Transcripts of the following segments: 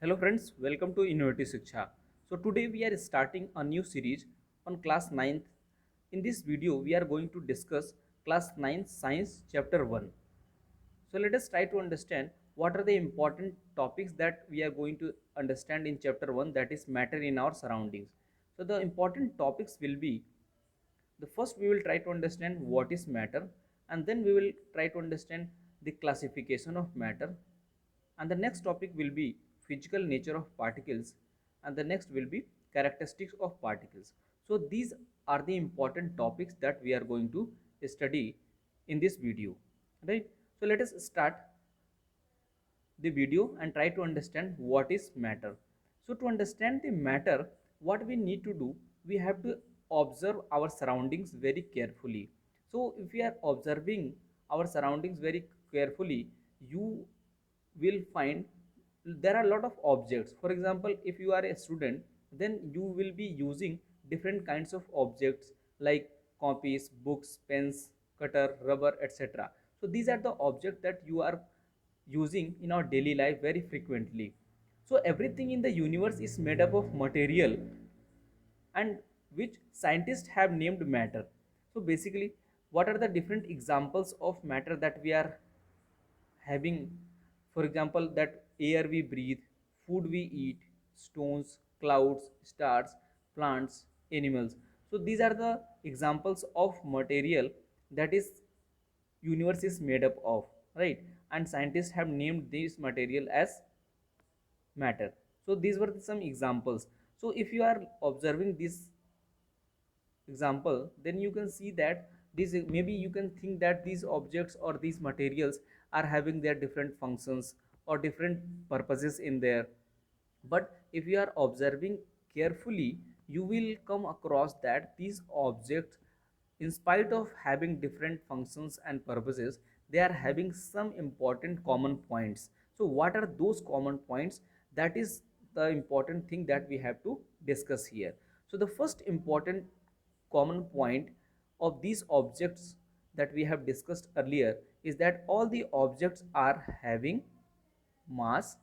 Hello friends, welcome to Innovative Shiksha. So today we are starting a new series on class 9th. In this video we are going to discuss class 9th science chapter 1. So let us try to understand what are the important topics that we are going to understand in chapter 1, that is matter in our surroundings. So the important topics will be, the first we will try to understand what is matter, and then we will try to understand the classification of matter, and the next topic will be physical nature of particles, and the next will be characteristics of particles. So these are the important topics that we are going to study in this video, right? So let us start the video and try to understand what is matter. So to understand the matter, what we need to do, we have to observe our surroundings very carefully. So if we are observing our surroundings very carefully, you will find there are a lot of objects. For example, if you are a student, then you will be using different kinds of objects like copies, books, pens, cutter, rubber, etc. So these are the objects that you are using in our daily life very frequently. So everything in the universe is made up of material, and which scientists have named matter. So basically, what are the different examples of matter that we are having? For example, that air we breathe, food we eat, stones, clouds, stars, plants, animals. So these are the examples of material that is universe is made up of, right? And scientists have named this material as matter. So these were some examples. So if you are observing this example, then you can see that this, maybe you can think that these objects or these materials are having their different functions or different purposes in there. But if you are observing carefully, you will come across that these objects, in spite of having different functions and purposes, they are having some important common points. So what are those common points? That is the important thing that we have to discuss here. So the first important common point of these objects that we have discussed earlier is that all the objects are having mass,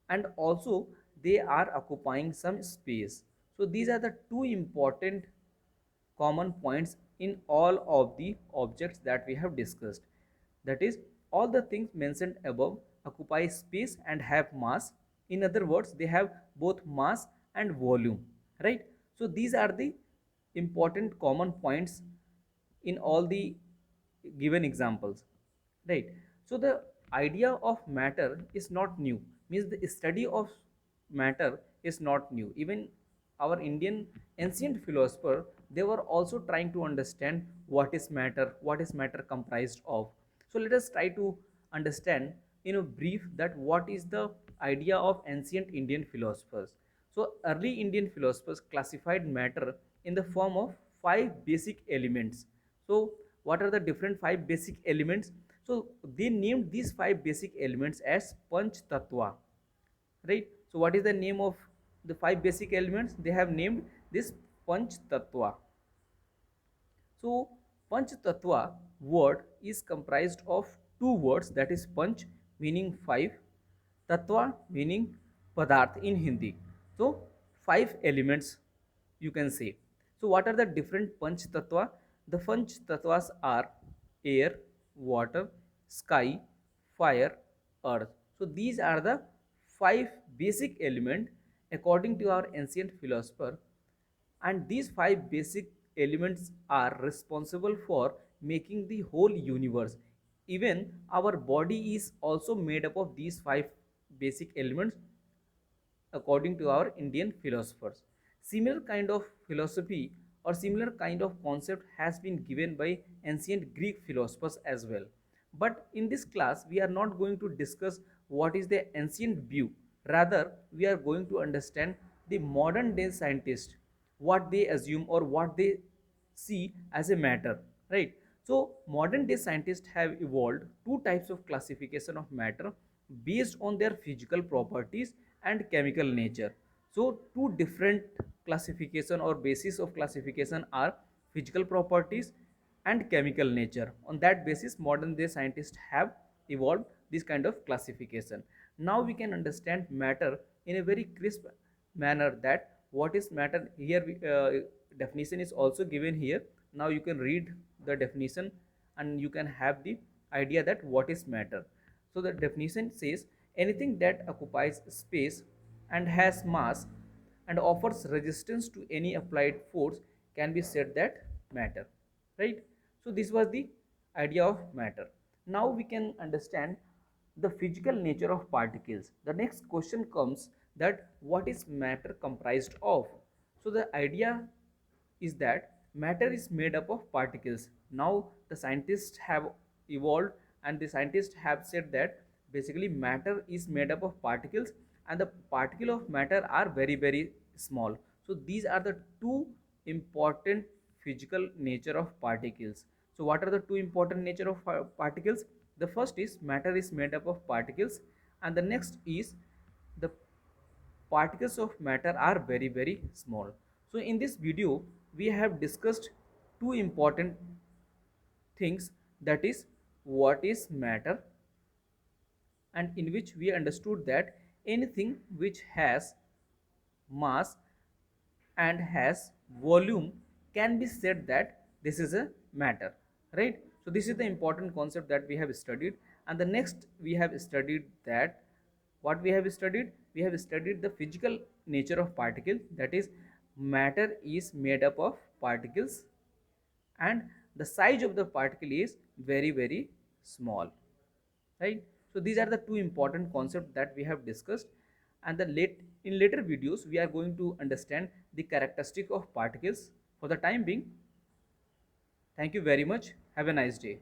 and also they are occupying some space. So these are the two important common points in all of the objects that we have discussed. That is, all the things mentioned above occupy space and have mass. In other words, they have both mass and volume, right? So these are the important common points in all the given examples, right? So the idea of matter is not new, means the study of matter is not new. Even our Indian ancient philosopher, they were also trying to understand what is matter, what is matter comprised of. So let us try to understand in a brief that what is the idea of ancient Indian philosophers. So early Indian philosophers classified matter in the form of five basic elements. So what are the different five basic elements? So they named these five basic elements as Panch Tattva, right? So what is the name of the five basic elements? They have named this Panch Tattva. So Panch Tattva word is comprised of two words, that is Panch meaning five, Tattva meaning Padarth in Hindi. So five elements you can say. So what are the different Panch Tattva? The Panch Tattvas are air, water, sky, fire, earth. So these are the five basic elements according to our ancient philosopher, and these five basic elements are responsible for making the whole universe. Even our body is also made up of these five basic elements according to our Indian philosophers. Similar kind of philosophy or similar kind of concept has been given by ancient Greek philosophers as well. But in this class, we are not going to discuss what is the ancient view. Rather, we are going to understand the modern day scientists, what they assume or what they see as a matter, right? So modern day scientists have evolved two types of classification of matter based on their physical properties and chemical nature. So two different classification or basis of classification are physical properties and chemical nature. On that basis, modern day scientists have evolved this kind of classification. Now we can understand matter in a very crisp manner, that what is matter. Here definition is also given here. Now you can read the definition and you can have the idea that what is matter. So the definition says anything that occupies space and has mass and offers resistance to any applied force can be said that matter, right? So this was the idea of matter. Now we can understand the physical nature of particles. The next question comes that what is matter comprised of? So the idea is that matter is made up of particles. Now the scientists have evolved and the scientists have said that basically matter is made up of particles, and the particle of matter are very small. So these are the two important physical nature of particles. So what are the two important nature of particles? The first is matter is made up of particles, and the next is the particles of matter are very small. So in this video we have discussed two important things, that is what is matter, and in which we understood that anything which has mass and has volume can be said that this is a matter, right? So this is the important concept that we have studied. And the next we have studied that what we have studied the physical nature of particle, that is matter is made up of particles and the size of the particle is very small, right? So these are the two important concepts that we have discussed, and the in later videos we are going to understand the characteristic of particles. For the time being, thank you very much. Have a nice day.